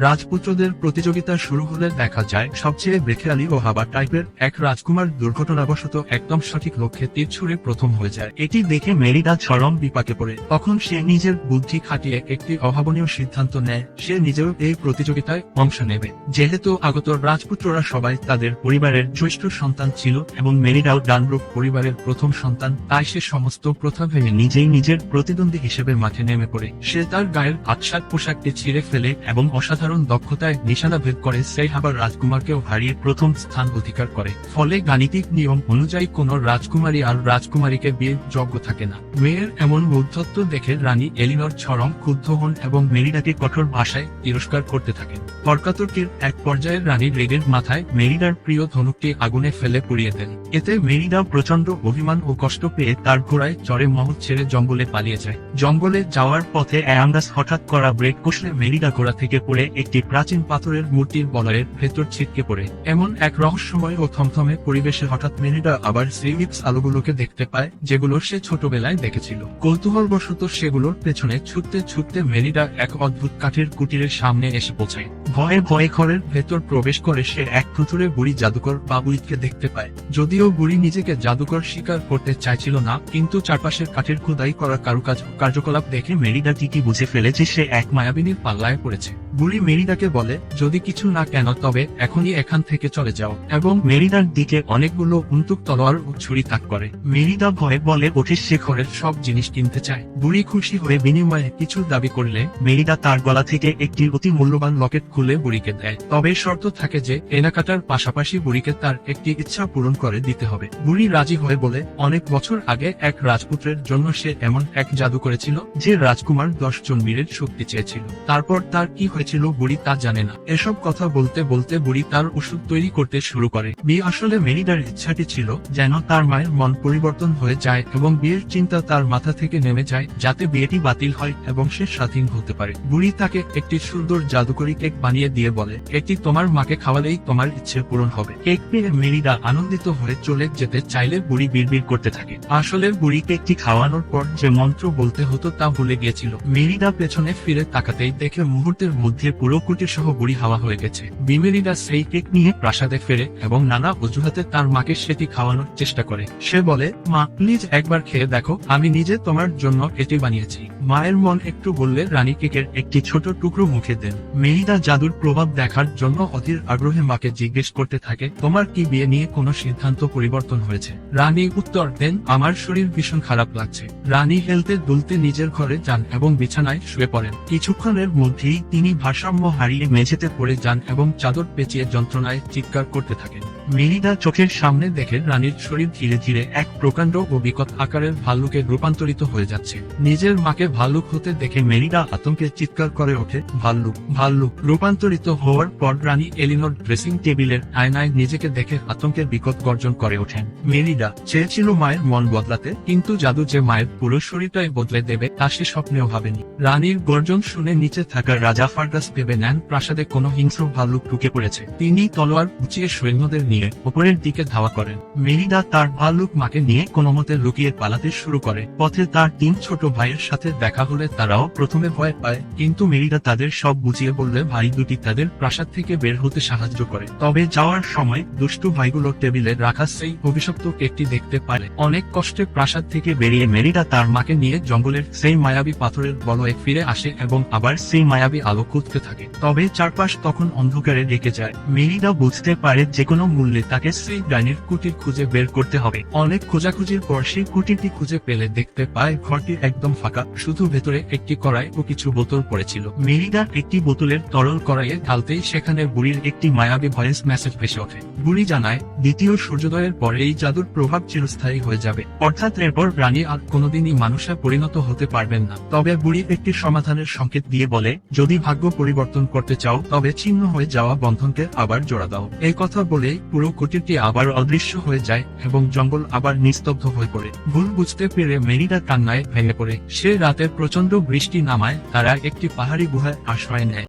রাজপুত্রদের প্রতিযোগিতা শুরু হলে দেখা যায় সবচেয়ে বেখেয়ালি ও হাবা টাইপের এক রাজকুমার দুর্ঘটনাবশত একদম সঠিক লক্ষ্যে তীর ছুঁড়ে প্রথম হয়ে যায়। এটি দেখে মেরিডা চরম বিপাকে পড়ে। তখন সে নিজের বুদ্ধি খাটিয়ে একটি অভাবনীয় সিদ্ধান্ত নেয়, সে নিজেও এই প্রতিযোগিতায় অংশ নেবে। যেহেতু আগত রাজপুত্ররা সবাই তাদের পরিবারের জ্যেষ্ঠ সন্তান ছিল এবং মেরিডাও ডানব্রুক পরিবারের প্রথম সন্তান, তাই সে সমস্ত প্রথা ভেঙে নিজেই নিজের প্রতিদ্বন্দ্বী হিসেবে মাঠে নেমে পড়ে। সে তার গায়ের আচ্ছাদ পোশাকটি ছিঁড়ে ফেলে এবং অসাধারণ দক্ষতায় নিশানা ভেদ করে সেই হাবার রাজকুমারকেও হারিয়ে প্রথম স্থান অধিকার করে। ফলে গাণিতিক নিয়ম অনুযায়ী কোনো রাজকুমারী আর রাজকুমারীকে বিয়ের যোগ্য থাকে না। মেয়ের এমন ঔদ্ধত্য দেখে রানী এলিনর চরম ক্ষুব্ধ হন এবং মেরিডাকে কঠোর ভাষায় তিরস্কার করতে থাকেন। তর্কাতর্কির এক পর্যায়ে রানী রেগের মাথায় মেরিডার প্রিয় ধনুকটি আগুনে ফেলে পুড়িয়ে দেন। এতে মেরিডা প্রচন্ড অভিমান ও কষ্ট পেয়ে তার ঘোড়ায় চড়ে মহল ছেড়ে জঙ্গলে পালিয়ে যায়। জঙ্গলে যাওয়ার পথে অ্যাঙ্গাস হঠাৎ করা ব্রেক কষলে মেরিডা ঘোড়া থেকে পড়ে একটি প্রাচীন পাথরের মূর্তির বলয়ের ভেতর ছিটকে পড়ে। এমন এক রহস্যময় ও থমথমে পরিবেশে হঠাৎ মেরিডা আবার সেই ইপস আলোগুলোকে দেখতে পায় যেগুলো সে ছোটবেলায় দেখেছিল। কৌতূহলবশত সেগুলোর পেছনে ছুটতে ছুটতে মেরিডা এক অদ্ভুত কাঠের কুটিরের সামনে এসে পৌঁছায়। ভয়ে ভয়ে ঘরের ভেতর প্রবেশ করে সে এক ভুতুড়ে বুড়ি জাদুকর বাবুইকে দেখতে পায়। যদিও বুড়ি নিজেকে জাদুকর স্বীকার করতে চাইছিল না, কিন্তু চারপাশের কাঠের খোদাই করা কারুকাজ কার্যকলাপ দেখে মেরিডা ঠিকই বুঝে ফেলে যে সে এক মায়াবিনীর পাল্লায় পড়েছে। বুড়ি মেরিডাকে বলে, যদি কিছু না কেন তবে এখনই এখান থেকে চলে যাও, এবং মেরিডার দিকে অনেকগুলো বন্দুক তলোয়ার ও ছুরি তাক করে। মেরিডা ভয়ে বলে ওঠে সে ঘরের সব জিনিস কিনতে চায়। বুড়ি খুশি হয়ে বিনিময়ে কিছু দাবি করলে মেরিডা তার গলা থেকে একটি অতি মূল্যবান লকেট খুলে বুড়িকে দেয়। তবে শর্ত থাকে যে কেনাকাটার পাশাপাশি বুড়িকে তার একটি ইচ্ছা পূরণ করে দিতে হবে। বুড়ি রাজি হয়ে বলে অনেক বছর আগে এক রাজপুত্রের জন্য সে এমন এক জাদু করেছিল যে রাজকুমার 10 জন বীরের শক্তি চেয়েছিল। তারপর তার কি হয়েছিল বুড়ি তা জানে না। এসব কথা বলতে বলতে বুড়ি তার ওষুধ তৈরি করতে শুরু করে। বিয়ে আসলে মেরিডার ইচ্ছাটি ছিল যেন তার মায়ের মন পরিবর্তন হয়ে যায় এবং বিয়ের চিন্তা তার মাথা থেকে নেমে যায়, যাতে বিয়েটি বাতিল হয় এবং সে স্বাধীন হতে পারে। বুড়ি তাকে একটি সুন্দর জাদুকরি কেক বানিয়ে দিয়ে বলে, এটি তোমার মাকে খাওয়ালেই তোমার ইচ্ছে পূরণ হবে। কেক পেয়ে মেরিডা আনন্দিত হয়ে চলে যেতে চাইলে বুড়ি বিড়বিড় করতে থাকে। আসলে বুড়ি কেকটি খাওয়ানোর পর যে মন্ত্র বলতে হতো তা ভুলে গিয়েছিল। মেরিডা পেছনে ফিরে তাকাতেই দেখে মুহূর্তের মধ্যে পুরো কুটির সহ বুড়ি হাওয়া হয়ে গেছে। মেরিডা সেই কেক নিয়ে প্রাসাদে ফেরে এবং নানা অজুহাতে তার মাকে সেটি খাওয়ানোর চেষ্টা করে। সে বলে, মা প্লিজ একবার খেয়ে দেখো, আমি নিজে তোমার জন্য এটি বানিয়েছি। মায়ের মন একটু বললে রানী কেকের একটি ছোট টুকরো মুখে দেন। মেরিডা জাদুর প্রভাব দেখার জন্য অধীর আগ্রহে মাকে জিজ্ঞেস করতে থাকে, তোমার কি বিয়ে নিয়ে কোনো সিদ্ধান্ত পরিবর্তন হয়েছে? রানী উত্তর দেন, আমার শরীর ভীষণ খারাপ লাগছে। রানী হেলতে দুলতে নিজের ঘরে যান এবং বিছানায় শুয়ে পড়েন। কিছুক্ষণের মধ্যেই তিনি ভারসাম্য হারিয়ে মেঝেতে পড়ে যান এবং চাদর পেঁচিয়ে যন্ত্রণায় চিৎকার করতে থাকেন। মেরিডা চোখের সামনে দেখে রানীর শরীর ধীরে ধীরে এক প্রকাণ্ড ও বিকট আকারের ভাল্লুকে রূপান্তরিত হয়ে যাচ্ছে। নিজের মাকে ভাল্লুক হতে দেখে মেরিডা আতঙ্কে চিৎকার করে ওঠে, ভাল্লুক ভাল্লুক। রূপান্তরিত হওয়ার পর রানী এলিনর ড্রেসিং টেবিলের আয়নায় নিজেকে দেখে আতঙ্কের বিকট গর্জন করে ওঠেন। মেরিডা চেয়েছিল মায়ের মন বদলাতে, কিন্তু জাদু যে মায়ের পুরো শরীরটাই বদলে দেবে তা সে স্বপ্নেও ভাবেনি। রানীর গর্জন শুনে নিচে থাকা রাজা ফার্গাস ভেবে নেন প্রাসাদে কোনো হিংস্র ভাল্লুক ঢুকে পড়েছে। তিনি তলোয়ার উঁচিয়ে সৈন্যদের নিয়ে উপরের দিকে ধাওয়া করেন। মেরিডা তার ভাল্লুক মাকে নিয়ে কোনোমতে লুকিয়ে পালাতে শুরু করে। পথে তার 3 ছোট ভাইয়ের সাথে দেখা হলে তারাও প্রথমে ভয় পায়, কিন্তু মেরিডা তাদের সব বুঝিয়ে বললে ভাই দুটি তাদের প্রাসাদ থেকে বের হতে সাহায্য করে। তবে যাওয়ার সময় দুষ্টু ভাইগুলো টেবিলে রাখা সেই অভিশপ্ত কেকটি দেখতে পায়। অনেক কষ্টে প্রাসাদ থেকে বেরিয়ে মেরিডা তার মাকে নিয়ে জঙ্গলের সেই মায়াবী পাথরের বলয়ে ফিরে আসে এবং আবার সেই মায়াবী আলো খুঁজতে থাকে। তবে চারপাশ তখন অন্ধকারে ঢেকে যায়। মেরিডা বুঝতে পারে যে কোনো মূল্যে তাকে সেই ডাইনির কুটির খুঁজে বের করতে হবে। অনেক খোঁজাখুঁজির পর সেই কুটিরটি খুঁজে পেলে দেখতে পায় ঘরটি একদম ফাঁকা, শুধু ভেতরে একটি কড়াই ও কিছু বোতল পড়েছিল। মেরিডা একটি বোতলের তরল কড়াইয়ে ঢালতেই সেখানে বুড়ির একটি মায়াবী ভয়েস মেসেজ ভেসে ওঠে। বুড়ি জানায়, দ্বিতীয় সূর্যোদয়ের পরে এই জাদুর প্রভাব চিরস্থায়ী হয়ে যাবে, অর্থাৎ এরপর রানী আর কোনোদিনই মানুষে পরিণত হতে পারবেন না। তবে বুড়ি একটি সমাধানের সংকেত দিয়ে বলে, যদি ভাগ্য পরিবর্তন করতে চাও তবে ছিন্ন হয়ে যাওয়া বন্ধনকে আবার জোড়া দাও। এই কথা বলে পুরো কুটিরটি আবার অদৃশ্য হয়ে যায় এবং জঙ্গল আবার নিস্তব্ধ হয়ে পড়ে। ভুল বুঝতে পেরে মেরিডা কান্নায় ভেঙে পড়ে। সে রাতে প্রচন্ড বৃষ্টি নামায় তারা একটি পাহাড়ি গুহায় আশ্রয় নেয়।